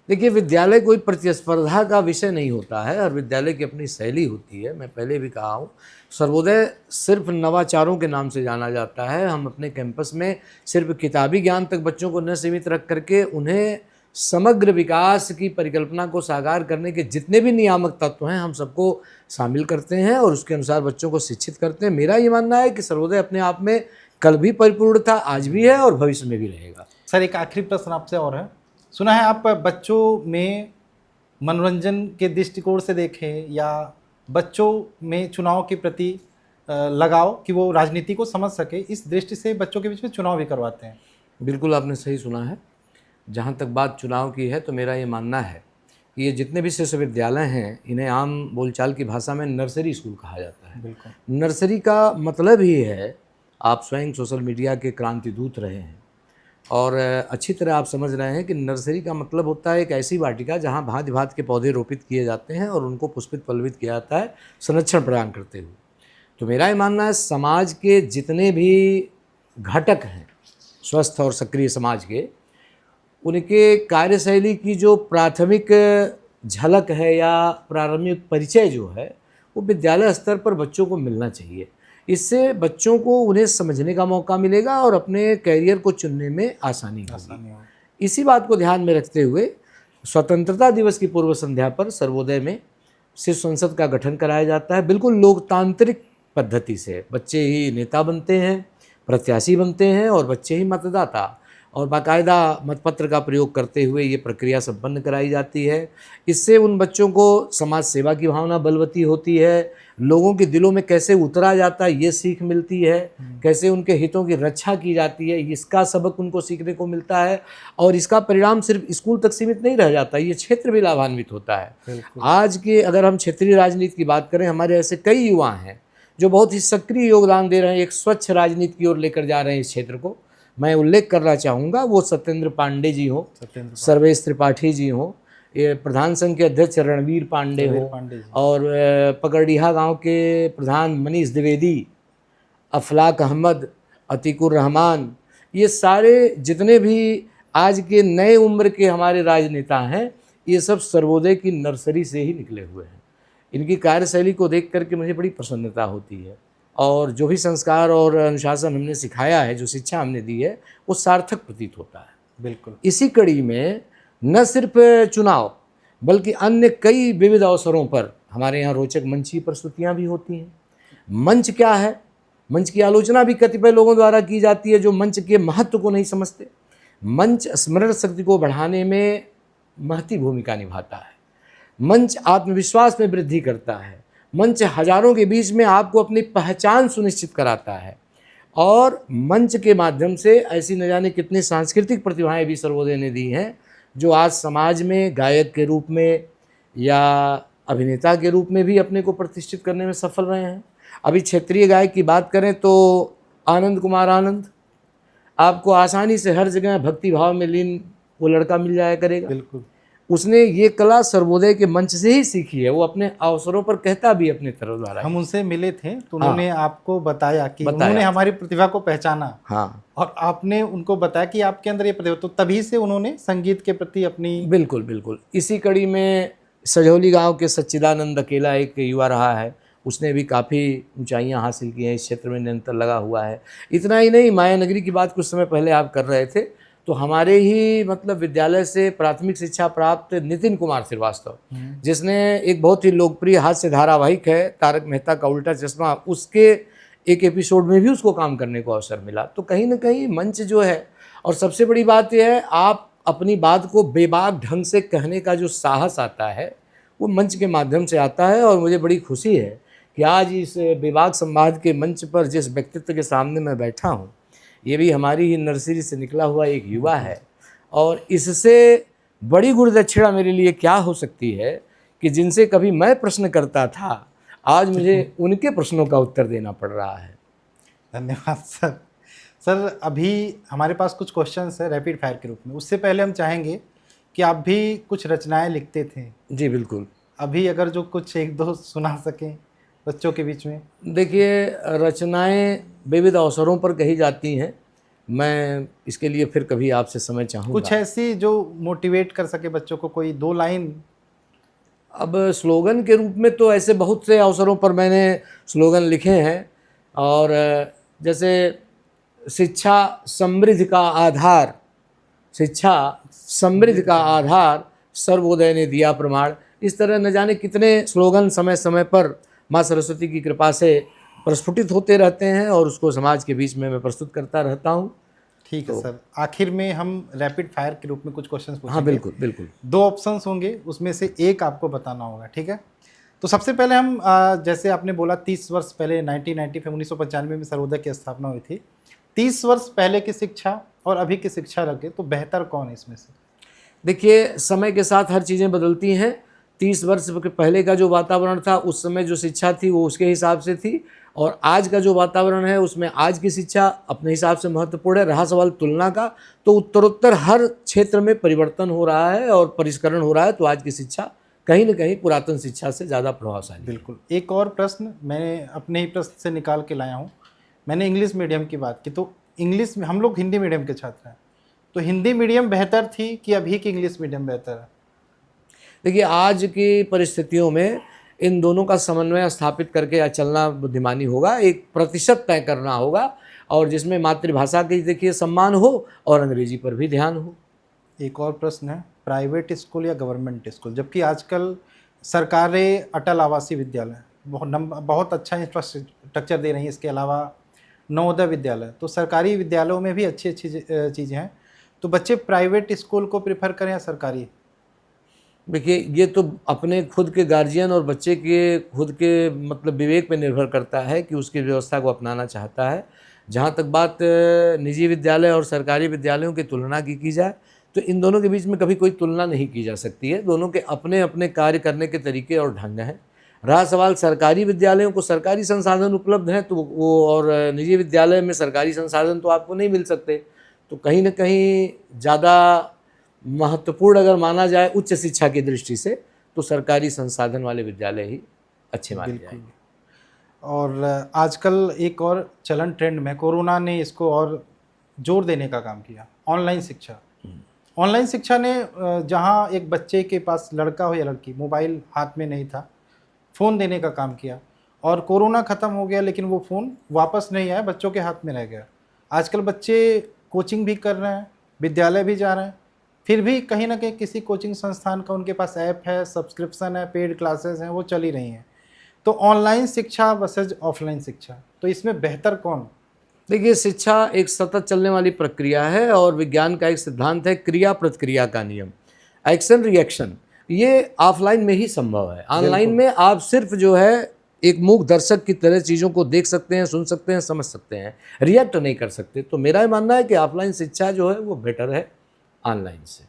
देखिए, विद्यालय कोई प्रतिस्पर्धा का विषय नहीं होता है। हर विद्यालय की अपनी शैली होती है। मैं पहले भी कहा हूँ, सर्वोदय सिर्फ नवाचारों के नाम से जाना जाता है। हम अपने कैंपस में सिर्फ किताबी ज्ञान तक बच्चों को न सीमित रख करके उन्हें समग्र विकास की परिकल्पना को साकार करने के जितने भी नियामक तत्व हैं हम सबको शामिल करते हैं और उसके अनुसार बच्चों को शिक्षित करते हैं। मेरा ये मानना है कि सर्वोदय अपने आप में कल भी परिपूर्ण था, आज भी है और भविष्य में भी रहेगा। सर, एक आखिरी प्रश्न आपसे और है। सुना है आप बच्चों में मनोरंजन के दृष्टिकोण से देखें या बच्चों में चुनाव के प्रति लगाव कि वो राजनीति को समझ सके, इस दृष्टि से बच्चों के बीच में चुनाव भी करवाते हैं? बिल्कुल आपने सही सुना है। जहाँ तक बात चुनाव की है तो मेरा ये मानना है कि ये जितने भी शिशु विद्यालय हैं इन्हें आम बोलचाल की भाषा में नर्सरी स्कूल कहा जाता है। बिल्कुल। नर्सरी का मतलब ही है, आप स्वयं सोशल मीडिया के क्रांति दूत रहे हैं और अच्छी तरह आप समझ रहे हैं कि नर्सरी का मतलब होता है एक ऐसी वाटिका जहाँ भांति भांति के पौधे रोपित किए जाते हैं और उनको पुष्पित पल्लवित किया जाता है संरक्षण प्रदान करते हुए। तो मेरा ये मानना है समाज के जितने भी घटक हैं स्वस्थ और सक्रिय समाज के, उनके कार्यशैली की जो प्राथमिक झलक है या प्रारंभिक परिचय जो है वो विद्यालय स्तर पर बच्चों को मिलना चाहिए। इससे बच्चों को उन्हें समझने का मौका मिलेगा और अपने कैरियर को चुनने में आसानी होगी। इसी बात को ध्यान में रखते हुए स्वतंत्रता दिवस की पूर्व संध्या पर सर्वोदय में शिशु संसद का गठन कराया जाता है। बिल्कुल लोकतांत्रिक पद्धति से बच्चे ही नेता बनते हैं, प्रत्याशी बनते हैं और बच्चे ही मतदाता, और बाकायदा मतपत्र का प्रयोग करते हुए ये प्रक्रिया संपन्न कराई जाती है। इससे उन बच्चों को समाज सेवा की भावना बलवती होती है, लोगों के दिलों में कैसे उतरा जाता है ये सीख मिलती है, कैसे उनके हितों की रक्षा की जाती है इसका सबक उनको सीखने को मिलता है। और इसका परिणाम सिर्फ स्कूल तक सीमित नहीं रह जाता, ये क्षेत्र भी लाभान्वित होता है। आज के अगर हम क्षेत्रीय राजनीति की बात करें, हमारे ऐसे कई युवा हैं जो बहुत ही सक्रिय योगदान दे रहे हैं, एक स्वच्छ राजनीति की ओर लेकर जा रहे हैं इस क्षेत्र को। मैं उल्लेख करना चाहूँगा, वो सत्येंद्र पांडे जी हो, सर्वेश त्रिपाठी जी हो, ये प्रधान संघ के अध्यक्ष रणवीर पांडे हो, और पकड़िया गांव के प्रधान मनीष द्विवेदी, अफलाक अहमद, अतीकुर रहमान, ये सारे जितने भी आज के नए उम्र के हमारे राजनेता हैं ये सब सर्वोदय की नर्सरी से ही निकले हुए हैं। इनकी कार्यशैली को देख करके मुझे बड़ी प्रसन्नता होती है और जो भी संस्कार और अनुशासन हमने सिखाया है, जो शिक्षा हमने दी है, वो सार्थक प्रतीत होता है। बिल्कुल। इसी कड़ी में न सिर्फ चुनाव बल्कि अन्य कई विविध अवसरों पर हमारे यहाँ रोचक मंची प्रस्तुतियाँ भी होती हैं। मंच क्या है, मंच की आलोचना भी कतिपय लोगों द्वारा की जाती है जो मंच के महत्व को नहीं समझते। मंच स्मरण शक्ति को बढ़ाने में महती भूमिका निभाता है। मंच आत्मविश्वास में वृद्धि करता है। मंच हजारों के बीच में आपको अपनी पहचान सुनिश्चित कराता है और मंच के माध्यम से ऐसी न जाने कितनी सांस्कृतिक प्रतिभाएं भी सर्वोदय ने दी हैं जो आज समाज में गायक के रूप में या अभिनेता के रूप में भी अपने को प्रतिष्ठित करने में सफल रहे हैं। अभी क्षेत्रीय गायक की बात करें तो आनंद कुमार आनंद, आपको आसानी से हर जगह भक्ति भाव में लीन वो लड़का मिल जाया करेगा। बिल्कुल। उसने ये कला सर्वोदय के मंच से ही सीखी है। वो अपने अवसरों पर कहता भी अपने तरफ द्वारा। हम उनसे मिले थे तो उन्होंने आपको बताया कि उन्होंने हमारी प्रतिभा को पहचाना। हाँ, और आपने उनको बताया कि आपके अंदर ये प्रतिभा, तो तभी से उन्होंने संगीत के प्रति अपनी। बिल्कुल बिल्कुल। इसी कड़ी में सजौली गांव के सच्चिदानंद अकेला एक युवा रहा है, उसने भी काफ़ी ऊंचाइयां हासिल की हैं, इस क्षेत्र में निरंतर लगा हुआ है। इतना ही नहीं, माया नगरी की बात कुछ समय पहले आप कर रहे थे, तो हमारे ही मतलब विद्यालय से प्राथमिक शिक्षा प्राप्त नितिन कुमार श्रीवास्तव, जिसने एक बहुत ही लोकप्रिय हास्य धारावाहिक है तारक मेहता का उल्टा चश्मा, उसके एक एपिसोड में भी उसको काम करने को अवसर मिला। तो कहीं ना कहीं मंच जो है, और सबसे बड़ी बात यह है, आप अपनी बात को बेबाक ढंग से कहने का जो साहस आता है वो मंच के माध्यम से आता है। और मुझे बड़ी खुशी है कि आज इस बेबाक संवाद के मंच पर जिस व्यक्तित्व के सामने मैं बैठा हूँ, ये भी हमारी ही नर्सरी से निकला हुआ एक युवा है। और इससे बड़ी गुरुदक्षिणा मेरे लिए क्या हो सकती है कि जिनसे कभी मैं प्रश्न करता था, आज मुझे उनके प्रश्नों का उत्तर देना पड़ रहा है। धन्यवाद सर। सर, अभी हमारे पास कुछ क्वेश्चंस है रैपिड फायर के रूप में। उससे पहले हम चाहेंगे कि आप भी कुछ रचनाएं लिखते थे। जी बिल्कुल। अभी अगर जो कुछ एक दो सुना सकें बच्चों के बीच में। देखिए, रचनाएं विविध अवसरों पर कही जाती हैं, मैं इसके लिए फिर कभी आपसे समय चाहूँगा। कुछ ऐसी जो मोटिवेट कर सके बच्चों को, कोई 2 लाइन। अब स्लोगन के रूप में तो ऐसे बहुत से अवसरों पर मैंने स्लोगन लिखे हैं, और जैसे शिक्षा समृद्धि का आधार, शिक्षा समृद्धि का आधार, सर्वोदय ने दिया प्रमाण, इस तरह न जाने कितने स्लोगन समय समय पर माँ सरस्वती की कृपा से प्रस्फुटित होते रहते हैं, और उसको समाज के बीच में मैं प्रस्तुत करता रहता हूँ। ठीक है सर, आखिर में हम रैपिड फायर के रूप में कुछ क्वेश्चंस पूछेंगे। हाँ बिल्कुल बिल्कुल। 2 ऑप्शंस होंगे, उसमें से एक आपको बताना होगा, ठीक है। तो सबसे पहले हम जैसे आपने बोला 30 वर्ष पहले 1995 में सर्वोदय की स्थापना हुई थी। 30 वर्ष पहले की शिक्षा और अभी की शिक्षा रखें तो बेहतर कौन है इसमें से? देखिए, समय के साथ हर चीज़ें बदलती हैं। 30 वर्ष पहले का जो वातावरण था, उस समय जो शिक्षा थी वो उसके हिसाब से थी, और आज का जो वातावरण है उसमें आज की शिक्षा अपने हिसाब से महत्वपूर्ण है। रहा सवाल तुलना का, तो उत्तरोत्तर हर क्षेत्र में परिवर्तन हो रहा है और परिष्करण हो रहा है, तो आज की शिक्षा कहीं न कहीं पुरातन शिक्षा से ज़्यादा प्रभावशाली है। बिल्कुल। एक और प्रश्न मैं अपने ही प्रश्न से निकाल के लाया हूँ। मैंने इंग्लिश मीडियम की बात की, तो इंग्लिश में हम लोग हिंदी मीडियम के छात्र हैं, तो हिंदी मीडियम बेहतर थी कि अभी की इंग्लिश मीडियम बेहतर है? देखिए, आज की परिस्थितियों में इन दोनों का समन्वय स्थापित करके चलना बुद्धिमानी होगा। एक प्रतिशत तय करना होगा, और जिसमें मातृभाषा की देखिए सम्मान हो और अंग्रेजी पर भी ध्यान हो। एक और प्रश्न है, प्राइवेट स्कूल या गवर्नमेंट स्कूल? जबकि आजकल सरकारें अटल आवासीय विद्यालय बहुत अच्छा इंफ्रास्ट्रक्चर दे रही हैं, इसके अलावा नवोदय विद्यालय, तो सरकारी विद्यालयों में भी अच्छी अच्छी चीज़ें हैं। तो बच्चे प्राइवेट स्कूल को प्रेफर करें या सरकारी? देखिए, ये तो अपने खुद के गार्जियन और बच्चे के खुद के मतलब विवेक पे निर्भर करता है कि उसकी व्यवस्था को अपनाना चाहता है। जहाँ तक बात निजी विद्यालय और सरकारी विद्यालयों की तुलना की जाए, तो इन दोनों के बीच में कभी कोई तुलना नहीं की जा सकती है। दोनों के अपने अपने कार्य करने के तरीके और ढंग हैं। रहा सवाल सरकारी विद्यालयों को सरकारी संसाधन उपलब्ध हैं, तो वो, और निजी विद्यालय में सरकारी संसाधन तो आपको नहीं मिल सकते, तो कहीं ना कहीं ज़्यादा महत्वपूर्ण अगर माना जाए उच्च शिक्षा की दृष्टि से, तो सरकारी संसाधन वाले विद्यालय ही अच्छे माने जाएंगे। और आजकल एक और चलन ट्रेंड में, कोरोना ने इसको और जोर देने का काम किया, ऑनलाइन शिक्षा। ऑनलाइन शिक्षा ने जहां एक बच्चे के पास, लड़का हो या लड़की, मोबाइल हाथ में नहीं था, फ़ोन देने का काम किया, और कोरोना ख़त्म हो गया लेकिन वो फ़ोन वापस नहीं आया, बच्चों के हाथ में रह गया। आजकल बच्चे कोचिंग भी कर रहे हैं, विद्यालय भी जा रहे हैं, फिर भी कहीं ना कहीं किसी कोचिंग संस्थान का उनके पास ऐप है, सब्सक्रिप्शन है, पेड क्लासेस हैं, वो चली रही हैं। तो ऑनलाइन शिक्षा वर्सेज ऑफलाइन शिक्षा, तो इसमें बेहतर कौन? देखिए, शिक्षा एक सतत चलने वाली प्रक्रिया है, और विज्ञान का एक सिद्धांत है क्रिया प्रतिक्रिया का नियम, एक्शन रिएक्शन। ये ऑफलाइन में ही संभव है। ऑनलाइन में आप सिर्फ जो है एक मूक दर्शक की तरह चीज़ों को देख सकते हैं, सुन सकते हैं, समझ सकते हैं, रिएक्ट नहीं कर सकते। तो मेरा ये मानना है कि ऑफलाइन शिक्षा जो है वो बेटर है ऑनलाइन से।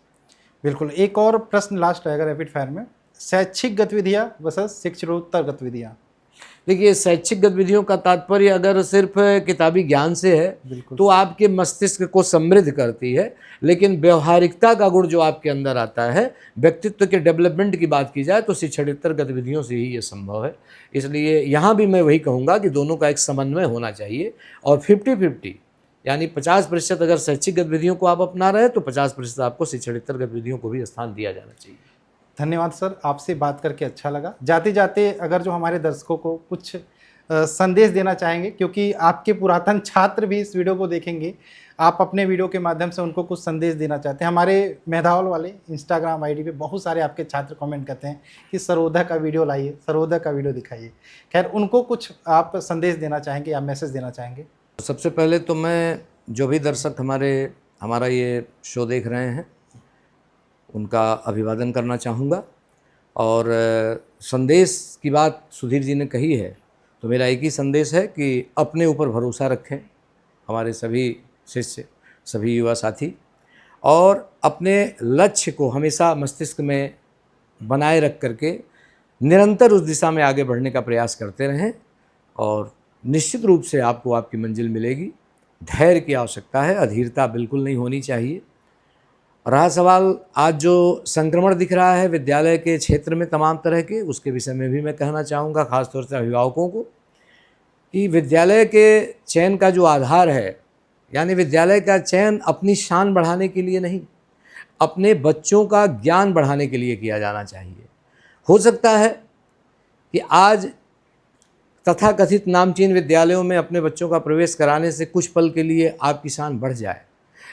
बिल्कुल। एक और प्रश्न लास्ट रहेगा रैपिड फायर में, शैक्षिक गतिविधियाँ वर्सेस शिक्षणोत्तर गतिविधियाँ। देखिए, शैक्षिक गतिविधियों का तात्पर्य अगर सिर्फ किताबी ज्ञान से है तो आपके मस्तिष्क को समृद्ध करती है, लेकिन व्यवहारिकता का गुण जो आपके अंदर आता है, व्यक्तित्व के डेवलपमेंट की बात की जाए, तो शिक्षणेतर गतिविधियों से ही ये संभव है। इसलिए यहाँ भी मैं वही कहूँगा कि दोनों का एक समन्वय होना चाहिए, और 50-50 यानी 50% अगर शैक्षिक गतिविधियों को आप अपना रहे हैं, तो 50% आपको शिक्षणेतर गतिविधियों को भी स्थान दिया जाना चाहिए। धन्यवाद सर, आपसे बात करके अच्छा लगा। जाते जाते अगर जो हमारे दर्शकों को कुछ संदेश देना चाहेंगे, क्योंकि आपके पुरातन छात्र भी इस वीडियो को देखेंगे, आप अपने वीडियो के माध्यम से उनको कुछ संदेश देना चाहते हैं। हमारे मेधावल वाले इंस्टाग्राम आईडी पे बहुत सारे आपके छात्र कमेंट करते हैं कि सर्वोदय का वीडियो लाइए, सर्वोदय का वीडियो दिखाइए। खैर, उनको कुछ आप संदेश देना चाहेंगे या मैसेज देना चाहेंगे? सबसे पहले तो मैं जो भी दर्शक हमारा ये शो देख रहे हैं उनका अभिवादन करना चाहूँगा। और संदेश की बात सुधीर जी ने कही है, तो मेरा एक ही संदेश है कि अपने ऊपर भरोसा रखें हमारे सभी शिष्य, सभी युवा साथी, और अपने लक्ष्य को हमेशा मस्तिष्क में बनाए रख करके निरंतर उस दिशा में आगे बढ़ने का प्रयास करते रहें, और निश्चित रूप से आपको आपकी मंजिल मिलेगी। धैर्य की आवश्यकता है, अधीरता बिल्कुल नहीं होनी चाहिए। रहा सवाल आज जो संक्रमण दिख रहा है विद्यालय के क्षेत्र में तमाम तरह के, उसके विषय में भी मैं कहना चाहूँगा ख़ासतौर से अभिभावकों को कि विद्यालय के चयन का जो आधार है, यानी विद्यालय का चयन अपनी शान बढ़ाने के लिए नहीं, अपने बच्चों का ज्ञान बढ़ाने के लिए किया जाना चाहिए। हो सकता है कि आज तथाकथित नामचीन विद्यालयों में अपने बच्चों का प्रवेश कराने से कुछ पल के लिए आपकी शान बढ़ जाए,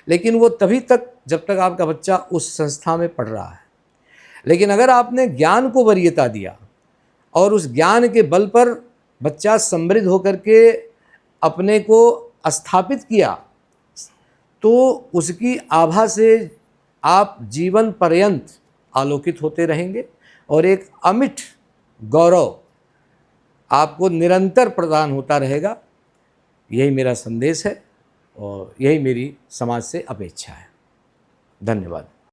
लेकिन वो तभी तक जब तक आपका बच्चा उस संस्था में पढ़ रहा है। लेकिन अगर आपने ज्ञान को वरीयता दिया और उस ज्ञान के बल पर बच्चा समृद्ध होकर के अपने को स्थापित किया, तो उसकी आभा से आप जीवन पर्यंत आलोकित होते रहेंगे और एक अमिट गौरव आपको निरंतर प्रदान होता रहेगा। यही मेरा संदेश है और यही मेरी समाज से अपेक्षा है। धन्यवाद।